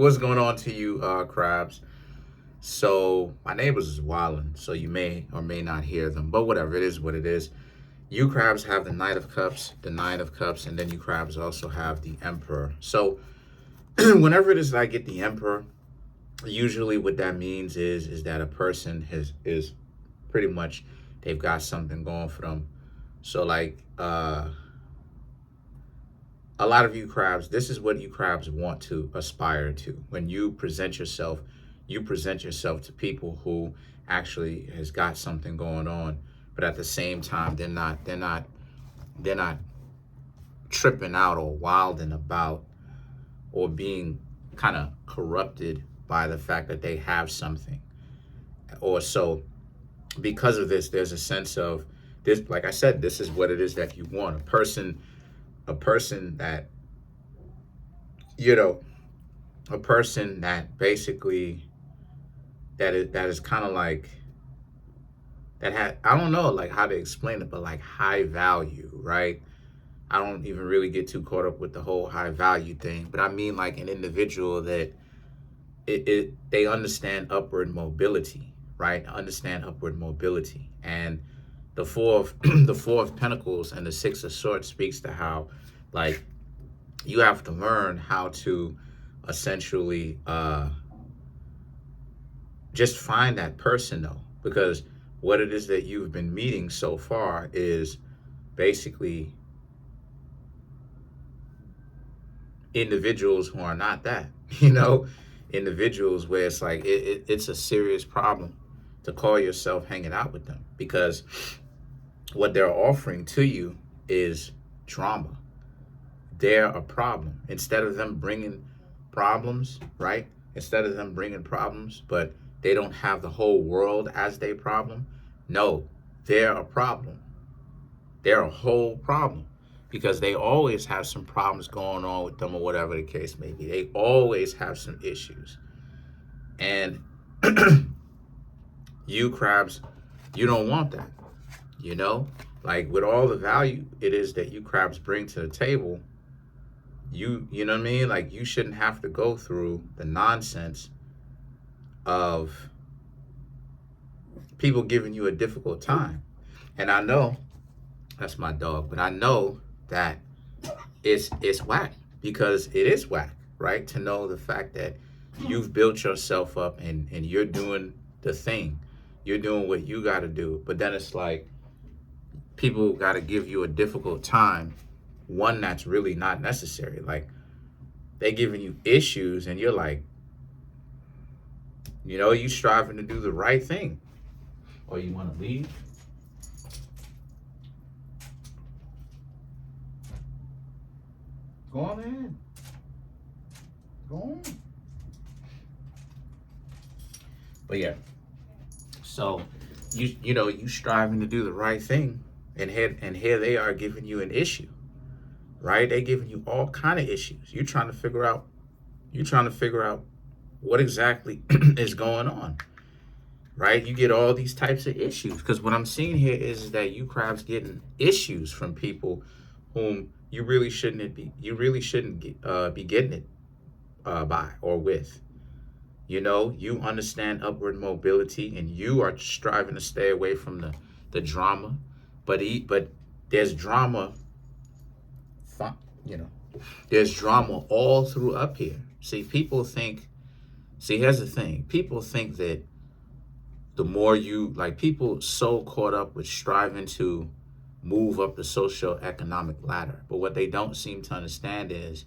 What's going on to you, crabs? So my neighbors is wilding, so you may or may not hear them, but whatever, it is what it is. You crabs have the Knight of Cups, the Nine of Cups, and then you crabs also have the Emperor. So whenever it is that I get the Emperor, usually what that means is that a person is pretty much, they've got something going for them. So like a lot of you crabs, this is what you crabs want to aspire to. When you present yourself to people who actually has got something going on, but at the same time they're not tripping out or wilding about or being kind of corrupted by the fact that they have something. Or so because of this, there's a sense of this, like I said, this is what it is that you want. A person that, you know, a person that basically that is kind of like that had, I don't know like how to explain it, but like high value, right? I don't even really get too caught up with the whole high value thing, but I mean like an individual that they understand upward mobility, right? Understand upward mobility. And the four of the four of pentacles and the six of swords speaks to how like you have to learn how to essentially just find that person though, because what it is that you've been meeting so far is basically individuals who are not that, you know, individuals where it's like it's a serious problem to call yourself hanging out with them, because what they're offering to you is drama. They're a problem. Instead of them bringing problems, right? Instead of them bringing problems, but they don't have the whole world as their problem. No, they're a problem. They're a whole problem, because they always have some problems going on with them or whatever the case may be. They always have some issues. And you crabs, you don't want that, you know? Like with all the value it is that you crabs bring to the table, you know what I mean? Like you shouldn't have to go through the nonsense of people giving you a difficult time. And I know that's my dog, but I know that it's whack, because it is whack, right? To know the fact that you've built yourself up and you're doing the thing. You're doing what you got to do. But then it's like people got to give you a difficult time, one that's really not necessary. Like they giving you issues and you're like, you know, you striving to do the right thing. Or you want to leave? Go on in. Go on. But yeah. So you know, you striving to do the right thing, and here they are giving you an issue. Right? They giving you all kind of issues. You're trying to figure out what exactly is going on. Right? You get all these types of issues, because what I'm seeing here is that you crabs getting issues from people whom you really shouldn't be getting it by or with. You know, you understand upward mobility and you are striving to stay away from the drama, but there's drama, you know, there's drama all through up here. See, here's the thing. People think that the more you, like, people so caught up with striving to move up the socio-economic ladder. But what they don't seem to understand is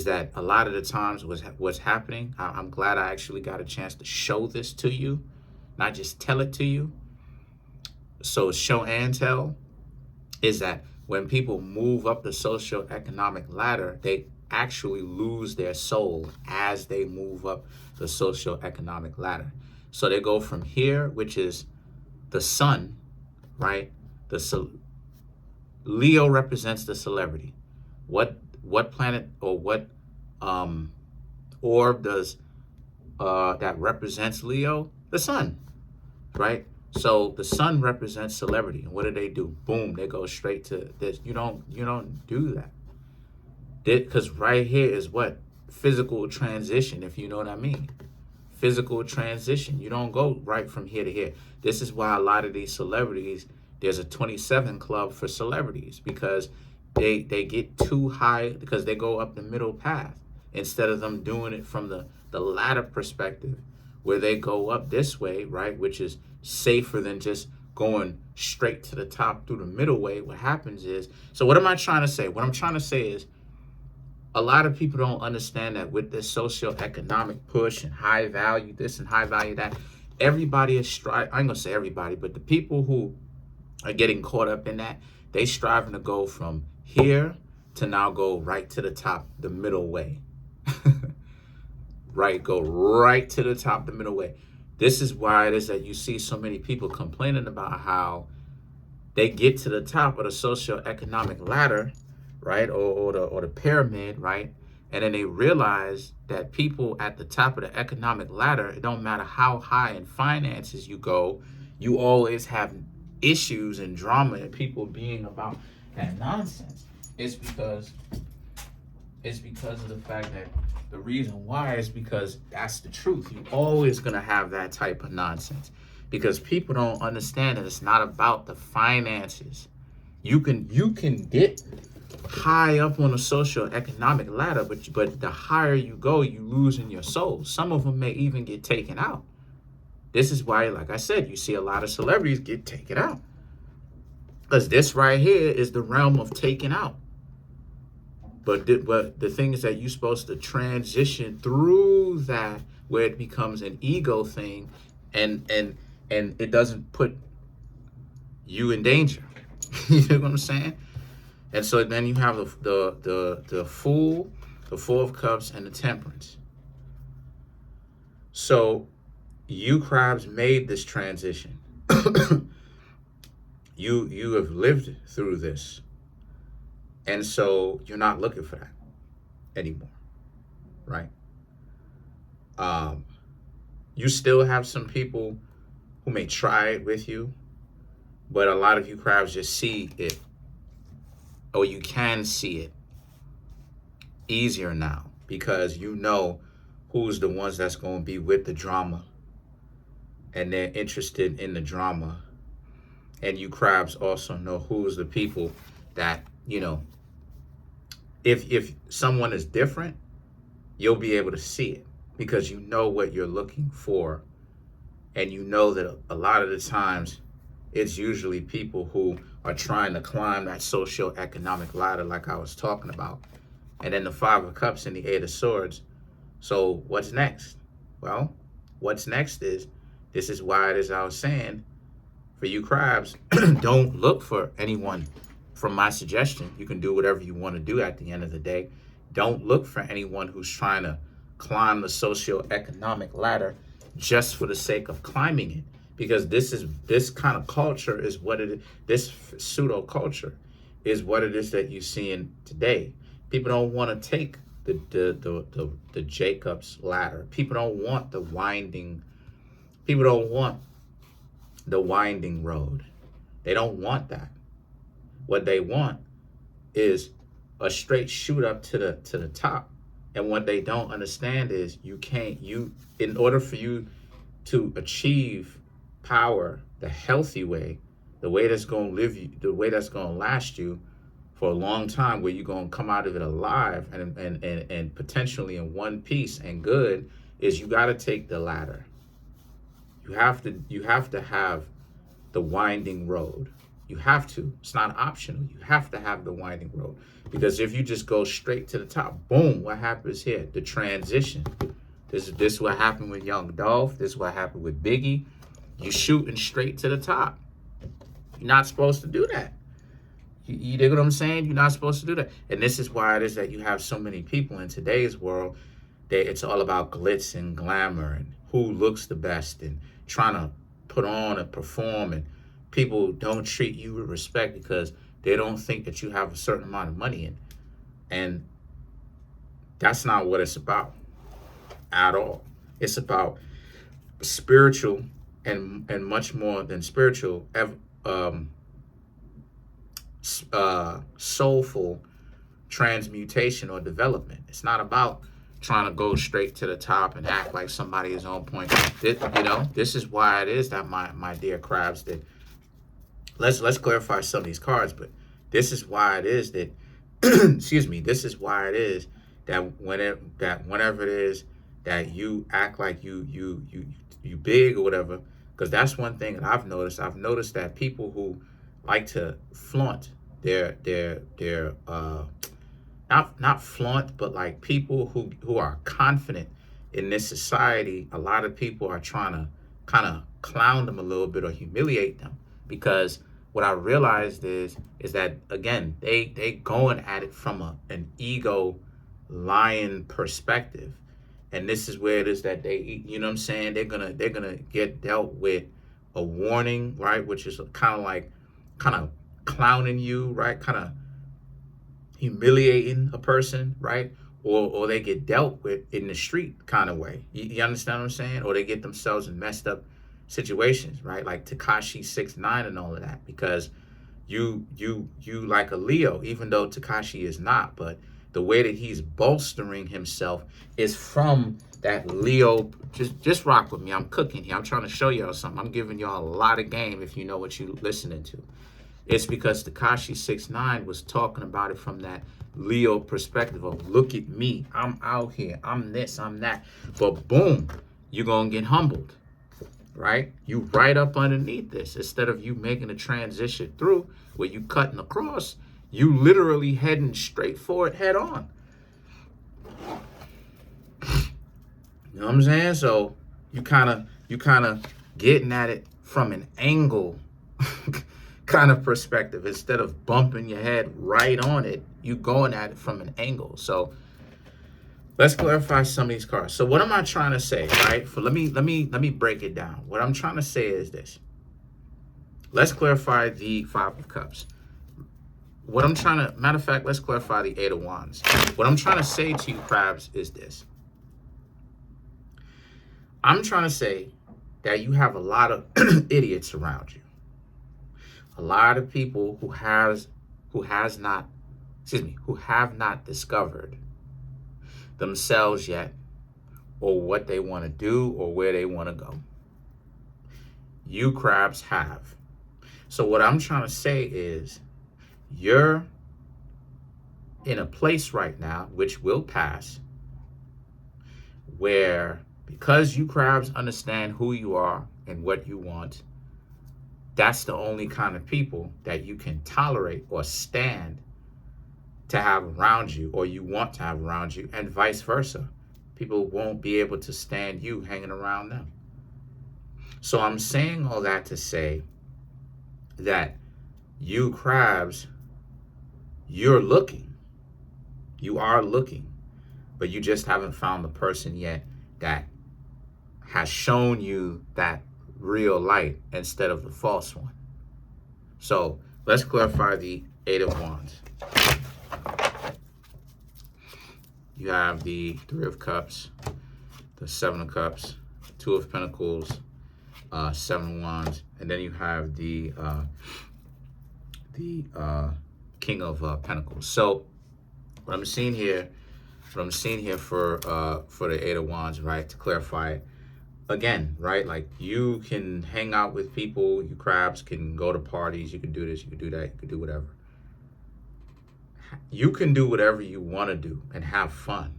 that a lot of the times what's happening, I'm glad I actually got a chance to show this to you, not just tell it to you. So show and tell is that when people move up the socio-economic ladder, they actually lose their soul as they move up the socio-economic ladder. So they go from here, which is the sun, right? Leo represents the celebrity. What planet or what orb does that represents Leo? The sun, right? So the sun represents celebrity. And what do? Boom, they go straight to this. You don't do that. Because right here is what? physical transition, if you know what I mean. Physical transition. You don't go right from here to here. This is why a lot of these celebrities, there's a 27 club for celebrities, because they get too high because they go up the middle path instead of them doing it from the ladder perspective, where they go up this way, right, which is safer than just going straight to the top through the middle way. What happens is, so what am I trying to say? What I'm trying to say is, a lot of people don't understand that with this socioeconomic push and high value this and high value that, everybody is striving. I ain't gonna say everybody, but the people who are getting caught up in that, they striving to go from here to now go right to the top, the middle way. Right, go right to the top, the middle way. This is why it is that you see so many people complaining about how they get to the top of the socioeconomic ladder, right, or the pyramid, right, and then they realize that people at the top of the economic ladder, it don't matter how high in finances you go, you always have issues and drama and people being about that nonsense. It's because of the fact that the reason why is because that's the truth. You're always gonna have that type of nonsense, because people don't understand that it's not about the finances. You can get high up on the socio-economic ladder, but the higher you go, you lose in your soul. Some of them may even get taken out. This is why, like I said, you see a lot of celebrities get taken out, because this right here is the realm of taking out. But the thing is that you're supposed to transition through that, where it becomes an ego thing, and it doesn't put you in danger. You know what I'm saying? And so then you have the Fool, the Four of Cups, and the Temperance. So you crabs made this transition. You have lived through this. And so you're not looking for that anymore, right? You still have some people who may try it with you, but a lot of you crabs just see it, or you can see it easier now, because you know who's the ones that's going to be with the drama, and they're interested in the drama. And you crabs also know who's the people that, you know, if someone is different, you'll be able to see it, because you know what you're looking for. And you know that a lot of the times it's usually people who are trying to climb that socio-economic ladder, like I was talking about. And then the Five of Cups and the Eight of Swords. So what's next? Well, what's next is, this is why it is I was saying, for you crabs, don't look for anyone. From my suggestion, you can do whatever you want to do at the end of the day. Don't look for anyone who's trying to climb the socio-economic ladder just for the sake of climbing it. Because this kind of culture is what it is. This pseudo culture is what it is that you're seeing today. People don't want to take the Jacob's ladder. People don't want the winding road. They don't want that. What they want is a straight shoot up to the top. And what they don't understand is in order for you to achieve power the healthy way, the way that's going to last you for a long time, where you're going to come out of it alive and potentially in one piece and good, is you got to take the ladder. You have to have the winding road. You have to. It's not optional. You have to have the winding road. Because if you just go straight to the top, boom, what happens here? The transition. This is what happened with Young Dolph. This is what happened with Biggie. You shooting straight to the top. You're not supposed to do that. You dig what I'm saying? You're not supposed to do that. And this is why it is that you have so many people in today's world that it's all about glitz and glamour and who looks the best and trying to put on and perform, and people don't treat you with respect because they don't think that you have a certain amount of money in. And that's not what it's about at all. It's about spiritual and much more than spiritual, soulful transmutation or development. It's not about trying to go straight to the top and act like somebody is on point. This is why it is that my dear crabs, that let's clarify some of these cards, but this is why it is that excuse me, this is why it is that whenever it is that you act like you big or whatever, because that's one thing that I've noticed. I've noticed that people who like to flaunt their not flaunt, but like people who are confident in this society, a lot of people are trying to kind of clown them a little bit or humiliate them, because what I realized is that, again, they going at it from an ego lion perspective. And this is where it is that they, you know what I'm saying, they're gonna get dealt with a warning, right? Which is kind of clowning you, right? Kind of humiliating a person, right? Or they get dealt with in the street kind of way. You understand what I'm saying? Or they get themselves in messed up situations, right? Like Tekashi 6ix9ine and all of that, because you like a Leo, even though Tekashi is not, but the way that he's bolstering himself is from that Leo. Just rock with me. I'm cooking here. I'm trying to show y'all something. I'm giving y'all a lot of game if you know what you're listening to. It's because Tekashi 6ix9ine was talking about it from that Leo perspective of, look at me, I'm out here, I'm this, I'm that. But boom, you're gonna get humbled, right? You right up underneath this. Instead of you making a transition through where you cutting across, you literally heading straight for it head on. You know what I'm saying? So you kind of getting at it from an angle kind of perspective. Instead of bumping your head right on it, you going at it from an angle. So let's clarify some of these cards. So what am I trying to say, right? Let me break it down. What I'm trying to say is this. Let's clarify the 5 of Cups. Matter of fact, let's clarify the 8 of Wands. What I'm trying to say to you, crabs, is this. I'm trying to say that you have a lot of idiots around you. A lot of people who have not discovered themselves yet, or what they want to do, or where they want to go. You crabs have. So what I'm trying to say is, you're in a place right now, which will pass, where, because you crabs understand who you are and what you want, that's the only kind of people that you can tolerate or stand to have around you, or you want to have around you, and vice versa. People won't be able to stand you hanging around them. So I'm saying all that to say that you crabs, you are looking, but you just haven't found the person yet that has shown you that real light instead of the false one. So let's clarify the 8 of Wands. You have the 3 of Cups, the 7 of Cups, 2 of Pentacles, 7 of Wands, and then you have the King of Pentacles. So what I'm seeing here for the 8 of Wands, right, to clarify it, again, right, like, you can hang out with people, you crabs can go to parties, you can do this, you can do that, you can do whatever. You can do whatever you want to do and have fun,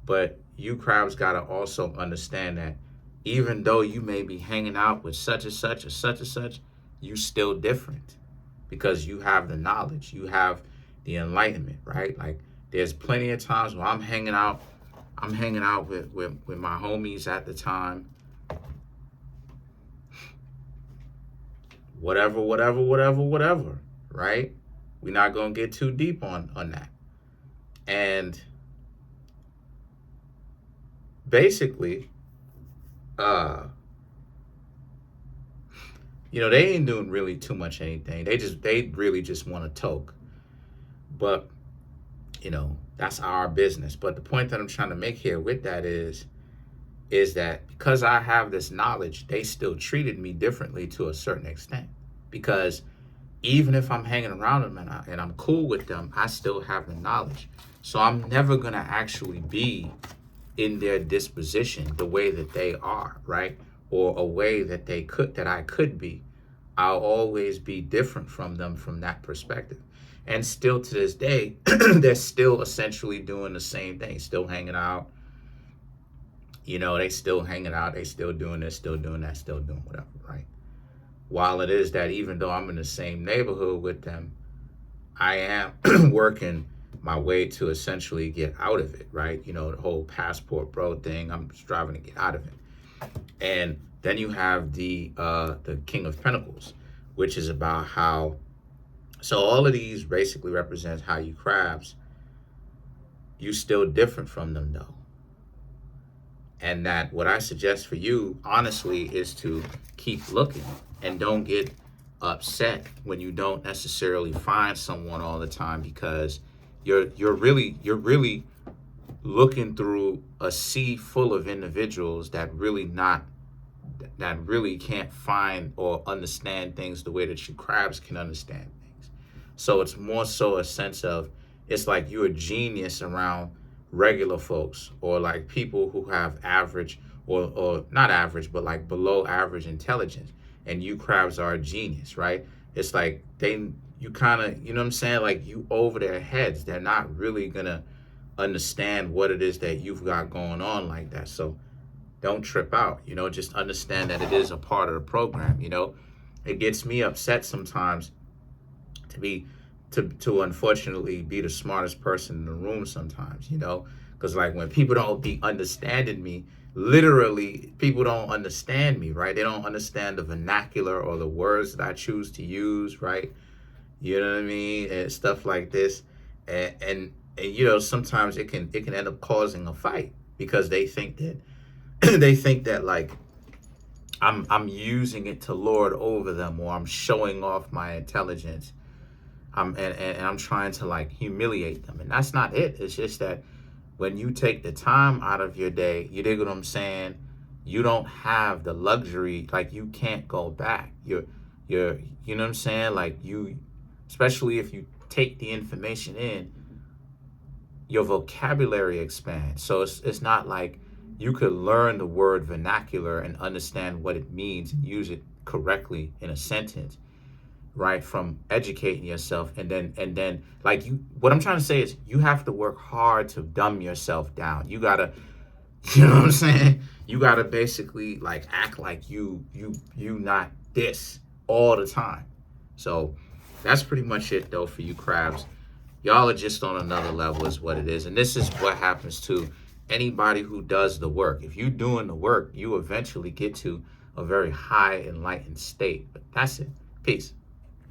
but you crabs got to also understand that even though you may be hanging out with such and such or such and such, you still different, because you have the knowledge, you have the enlightenment, right? Like, there's plenty of times where I'm hanging out with my homies at the time, whatever, right? We're not going to get too deep on that. And basically, they ain't doing really too much anything. They really just want to toke. But, that's our business. But the point that I'm trying to make here with that is that because I have this knowledge, they still treated me differently to a certain extent. Because even if I'm hanging around them and I'm cool with them, I still have the knowledge. So I'm never going to actually be in their disposition, the way that they are, right? Or a way that I could be, I'll always be different from them from that perspective. And still to this day, they're still essentially doing the same thing, still hanging out. They still hanging out, they still doing this, still doing that, still doing whatever, right? While it is that even though I'm in the same neighborhood with them, I am working my way to essentially get out of it, right? The whole passport bro thing, I'm striving to get out of it. And then you have the King of Pentacles, which is about how, so all of these basically represents how you crabs, you still different from them though. And that what I suggest for you, honestly, is to keep looking and don't get upset when you don't necessarily find someone all the time, because you're really looking through a sea full of individuals that really can't find or understand things the way that you crabs can understand things. So it's more so a sense of, it's like you're a genius around regular folks, or like people who have average or not average, but like below average intelligence. And you crabs are a genius, right? It's like you kind of, you know what I'm saying? Like you over their heads. They're not really going to understand what it is that you've got going on like that. So don't trip out, just understand that it is a part of the program. It gets me upset sometimes to unfortunately be the smartest person in the room sometimes, because like when people don't be understanding me, literally people don't understand me, right? They don't understand the vernacular or the words that I choose to use, right? You know what I mean? And stuff like this. And sometimes it can end up causing a fight because they think that like I'm using it to lord over them, or I'm showing off my intelligence. And I'm trying to like humiliate them. And that's not it. It's just that when you take the time out of your day, you dig what I'm saying? You don't have the luxury, like you can't go back. You're you know what I'm saying? Like especially if you take the information in, your vocabulary expands. So it's not like you could learn the word vernacular and understand what it means and use it correctly in a sentence, right? From educating yourself. And then like what I'm trying to say is you have to work hard to dumb yourself down. You gotta, you know what I'm saying? You gotta basically like act like you not this all the time. So that's pretty much it though for you crabs. Y'all are just on another level is what it is. And this is what happens to anybody who does the work. If you're doing the work, you eventually get to a very high enlightened state. But that's it. Peace.